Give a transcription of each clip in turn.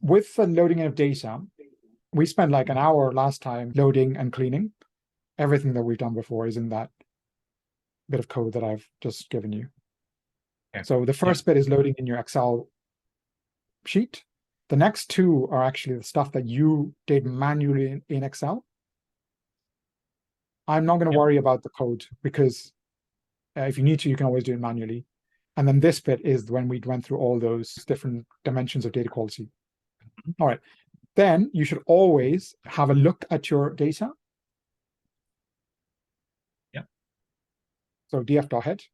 with the loading in of data, we spent like an hour last time loading and cleaning. Everything that we've done before is in that bit of code that I've just given you. Okay. So the first bit is loading in your Excel sheet. The next two are actually the stuff that you did manually in Excel. I'm not going to worry about the code because if you need to, you can always do it manually. And then this bit is when we went through all those different dimensions of data quality. All right. Then you should always have a look at your data. Yeah. So df.head.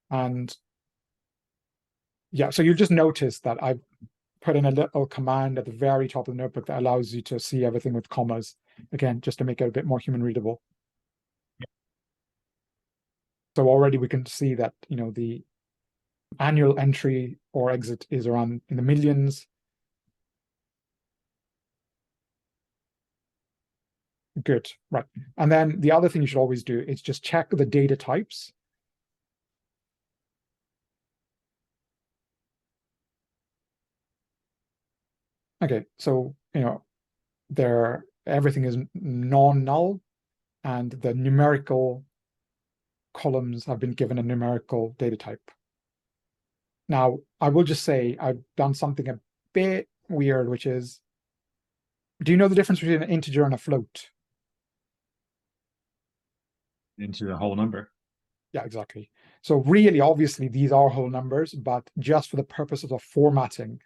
And yeah, so you'll just notice that I've put in a little command at the very top of the notebook that allows you to see everything with commas, again, just to make it a bit more human readable. Yeah. So already we can see that, the annual entry or exit is around in the millions. Good, right. And then the other thing you should always do is just check the data types. Okay, so, everything is non-null, and the numerical columns have been given a numerical data type. Now, I will just say I've done something a bit weird, which is, do you know the difference between an integer and a float? Into a whole number. Yeah, exactly. So really, obviously, these are whole numbers, but just for the purposes of formatting,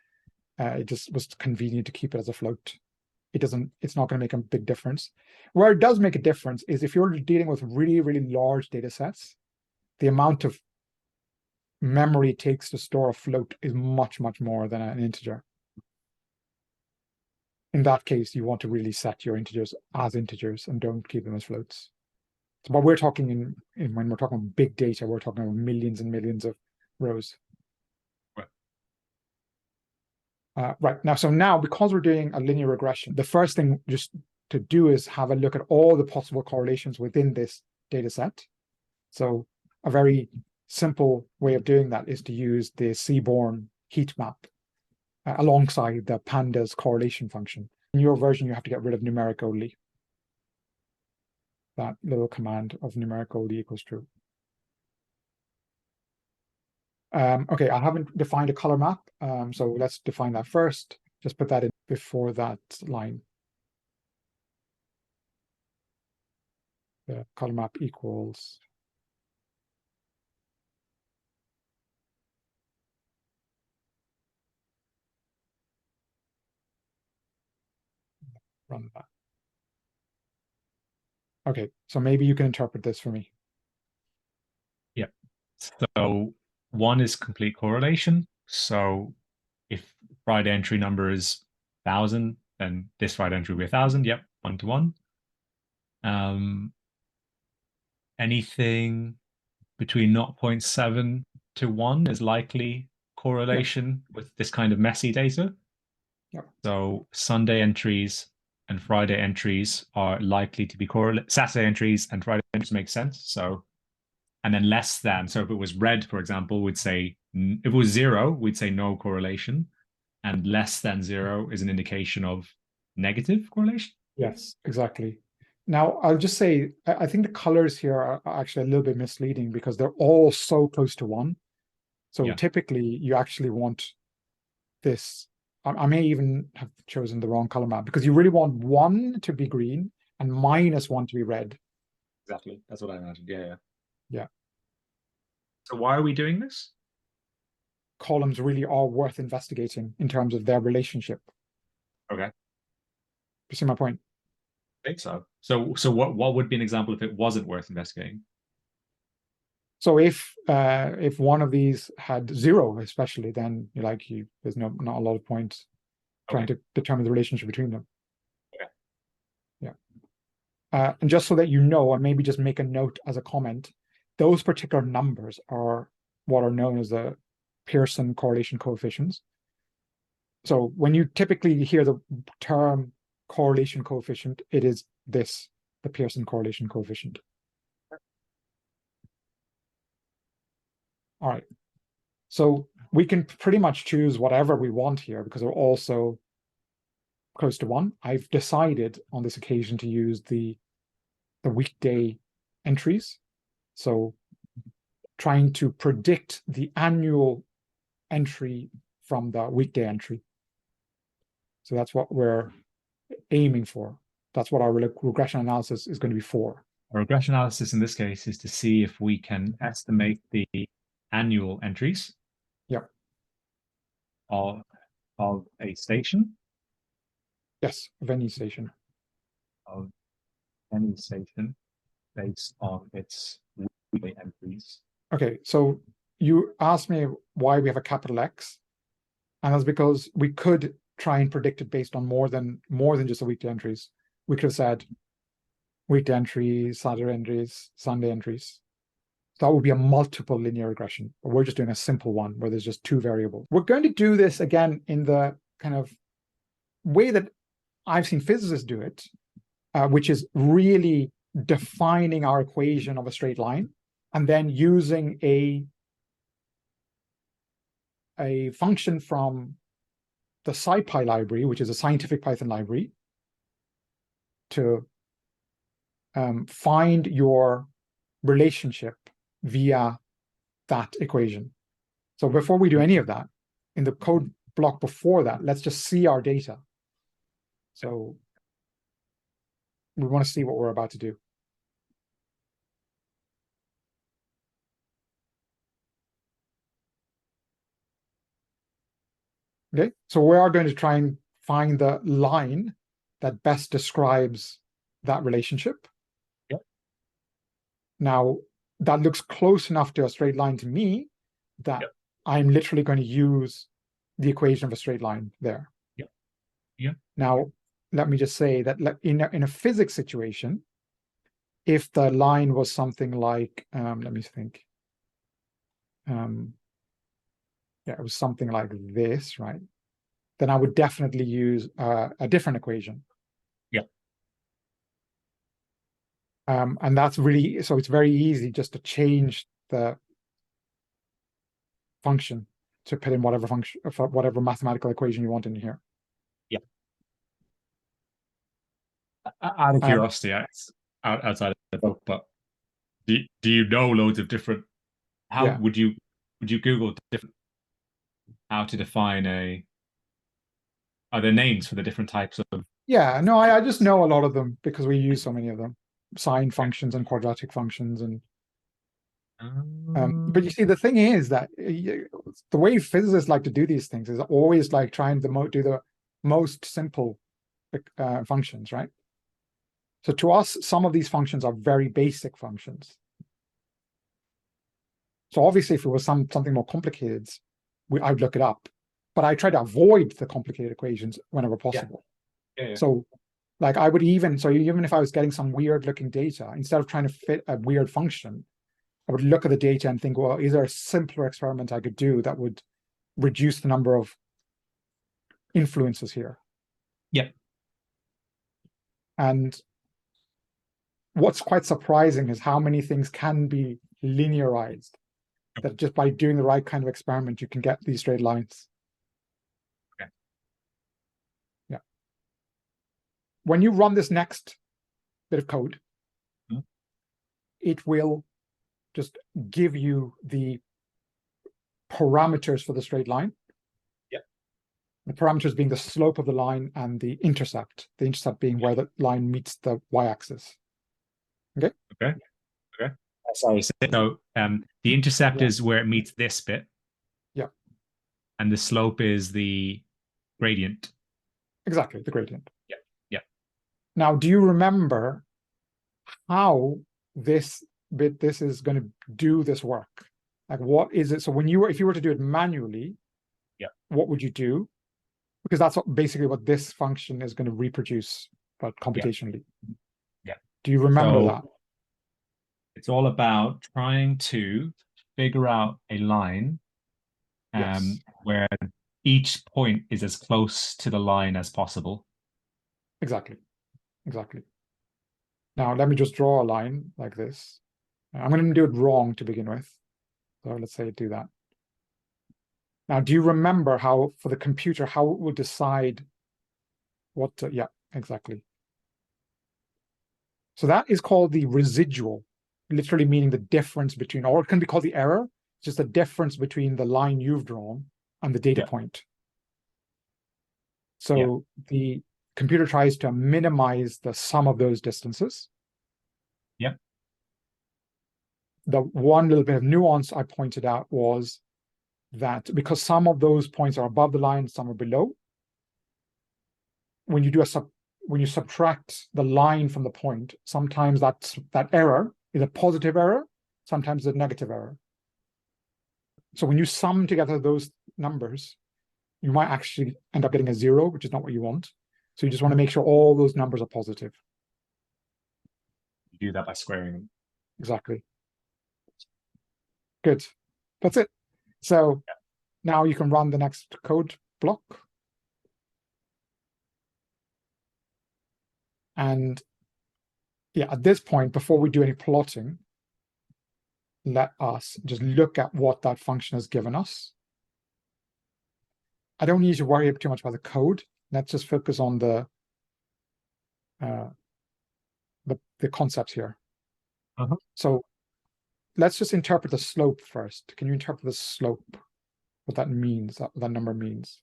it just was convenient to keep it as a float. It's not going to make a big difference. Where it does make a difference is if you're dealing with really, really large data sets, the amount of memory it takes to store a float is much, much more than an integer. In that case, you want to really set your integers as integers and don't keep them as floats. So, but we're talking when we're talking big data, we're talking about millions and millions of rows. Right. Now, because we're doing a linear regression, the first thing just to do is have a look at all the possible correlations within this data set. So a very simple way of doing that is to use the Seaborn heat map alongside the pandas correlation function. In your version, you have to get rid of numeric only. That little command of numeric only equals true. Okay, I haven't defined a color map, so let's define that first. Just put that in before that line. The color map equals run that. Okay, so maybe you can interpret this for me. Yeah. So one is complete correlation. So if Friday entry number is 1,000, then this Friday entry will be 1,000. Yep, 1-to-1. Anything between 0.7 to 1 is likely correlation with this kind of messy data. Yep. So Sunday entries and Friday entries are likely to be correlated. Saturday entries and Friday entries make sense. So, and then less than. So if it was red, for example, we'd say, if it was 0, we'd say no correlation. And less than 0 is an indication of negative correlation. Yes, exactly. Now, I'll just say, I think the colors here are actually a little bit misleading because they're all so close to 1. So typically, you actually want this. I may even have chosen the wrong color map because you really want 1 to be green and -1 to be red. Exactly. That's what I imagined. Yeah. So why are we doing this? Columns really are worth investigating in terms of their relationship. Okay. You see my point? I think so. So what would be an example if it wasn't worth investigating? So if one of these had 0, especially, then there's not a lot of points trying to determine the relationship between them. Okay. Yeah. And just so that you know, and maybe just make a note as a comment, those particular numbers are what are known as the Pearson correlation coefficients. So when you typically hear the term correlation coefficient, it is this, the Pearson correlation coefficient. All right. So we can pretty much choose whatever we want here because we're also close to 1. I've decided on this occasion to use the weekday entries. So trying to predict the annual entry from the weekday entry. So that's what we're aiming for. That's what our regression analysis is going to be for. Our regression analysis in this case is to see if we can estimate the annual entries of a station. Yes, of any station. Of any station based on its weekly entries. Okay, so you asked me why we have a capital X, and that's because we could try and predict it based on more than just the weekday entries. We could have said weekday entries, Saturday entries, Sunday entries. That would be a multiple linear regression, but we're just doing a simple one where there's just 2 variables. We're going to do this again in the kind of way that I've seen physicists do it, which is really defining our equation of a straight line and then using a function from the SciPy library, which is a scientific Python library, to find your relationship via that equation. So before we do any of that, in the code block before that, let's just see our data. So we want to see what we're about to do. Okay, so we are going to try and find the line that best describes that relationship. Yep. Now, that looks close enough to a straight line to me that I'm literally going to use the equation of a straight line there. Yeah. Now, let me just say that in a physics situation, if the line was something like, let me think. Yeah, it was something like this, right? Then I would definitely use a different equation. Yeah. And that's really, so it's very easy just to change the function to put in whatever function, whatever mathematical equation you want in here. Yeah. Out of curiosity, outside of the book, but do you know loads of different? How would you Google different how to define a? Are there names for the different types of? Yeah, no, I just know a lot of them because we use so many of them, sine functions and quadratic functions, and but you see, the thing is that the way physicists like to do these things is always like trying to do the most simple functions, right? So to us, some of these functions are very basic functions. So obviously, if it was something more complicated, I would look it up. But I try to avoid the complicated equations whenever possible. Yeah. So like I would even if I was getting some weird looking data, instead of trying to fit a weird function, I would look at the data and think, well, is there a simpler experiment I could do that would reduce the number of influences here? Yeah. And what's quite surprising is how many things can be linearized, that just by doing the right kind of experiment, you can get these straight lines. Okay. Yeah. When you run this next bit of code, it will just give you the parameters for the straight line. Yeah. The parameters being the slope of the line and the intercept being where the line meets the y-axis. Okay. Sorry. So the intercept is where it meets this bit. Yeah. And the slope is the gradient. Exactly, the gradient. Yeah. Now, do you remember how this is going to do this work? Like, what is it? So if you were to do it manually, what would you do? Because that's basically what this function is going to reproduce, but computationally. Yeah. Do you remember that? It's all about trying to figure out a line where each point is as close to the line as possible. Exactly. Now, let me just draw a line like this. I'm going to do it wrong to begin with. So let's say do that. Now, do you remember how, for the computer, how it will decide what to, yeah, exactly. So that is called the residual, literally meaning the difference between, or it can be called the error, just the difference between the line you've drawn and the data point. So the computer tries to minimize the sum of those distances. Yep. The one little bit of nuance I pointed out was that because some of those points are above the line, some are below, when you do when you subtract the line from the point, sometimes that error is a positive error, sometimes a negative error. So when you sum together those numbers, you might actually end up getting a 0, which is not what you want. So you just want to make sure all those numbers are positive. You do that by squaring them. Exactly. Good. That's it. So now you can run the next code block. And yeah, at this point, before we do any plotting, let us just look at what that function has given us. I don't need to worry too much about the code. Let's just focus on the concepts here. So let's just interpret the slope first. Can you interpret the slope? What that means, that number means?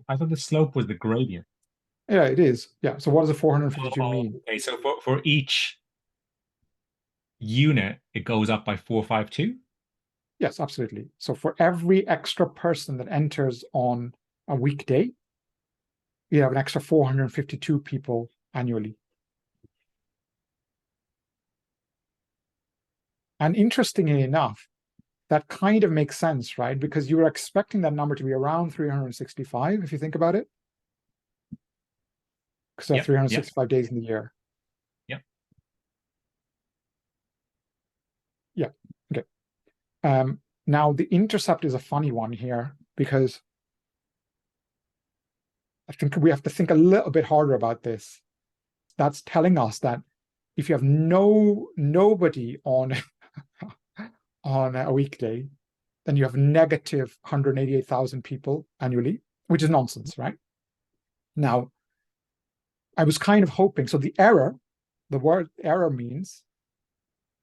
I thought the slope was the gradient. Yeah, it is. Yeah. So what does the 452 mean? Okay, so for each unit, it goes up by 452? Yes, absolutely. So for every extra person that enters on a weekday, you have an extra 452 people annually. And interestingly enough, that kind of makes sense, right? Because you were expecting that number to be around 365, if you think about it. Because there are 365 days in the year. Yeah. Okay. Now the intercept is a funny one here because I think we have to think a little bit harder about this. That's telling us that if you have nobody on on a weekday, then you have negative 188,000 people annually, which is nonsense, right? Now, I was kind of hoping, so the error, the word error means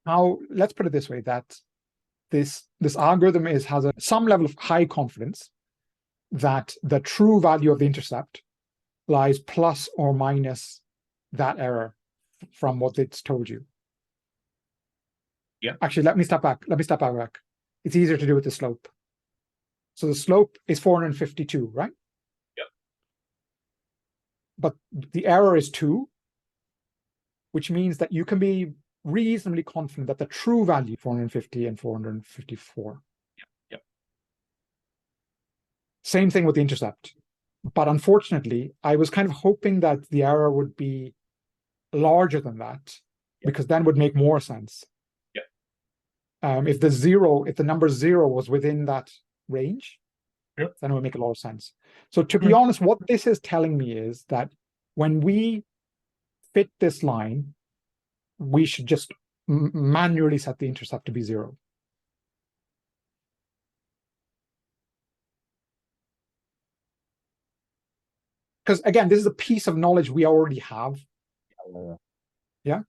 how, let's put it this way, that this algorithm has some level of high confidence that the true value of the intercept lies plus or minus that error from what it's told you. Yeah. Actually, let me step back. It's easier to do with the slope. So the slope is 452, right? Yep. But the error is 2, which means that you can be reasonably confident that the true value 450 and 454. Yep. Same thing with the intercept. But unfortunately, I was kind of hoping that the error would be larger than that, because then it would make more sense. If the number 0 was within that range, then it would make a lot of sense. So to be honest, what this is telling me is that when we fit this line, we should just manually set the intercept to be 0. Because again, this is a piece of knowledge we already have. Yeah.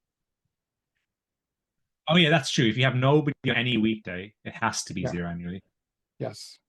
Oh yeah, that's true. If you have nobody on any weekday, it has to be 0 annually. Yes.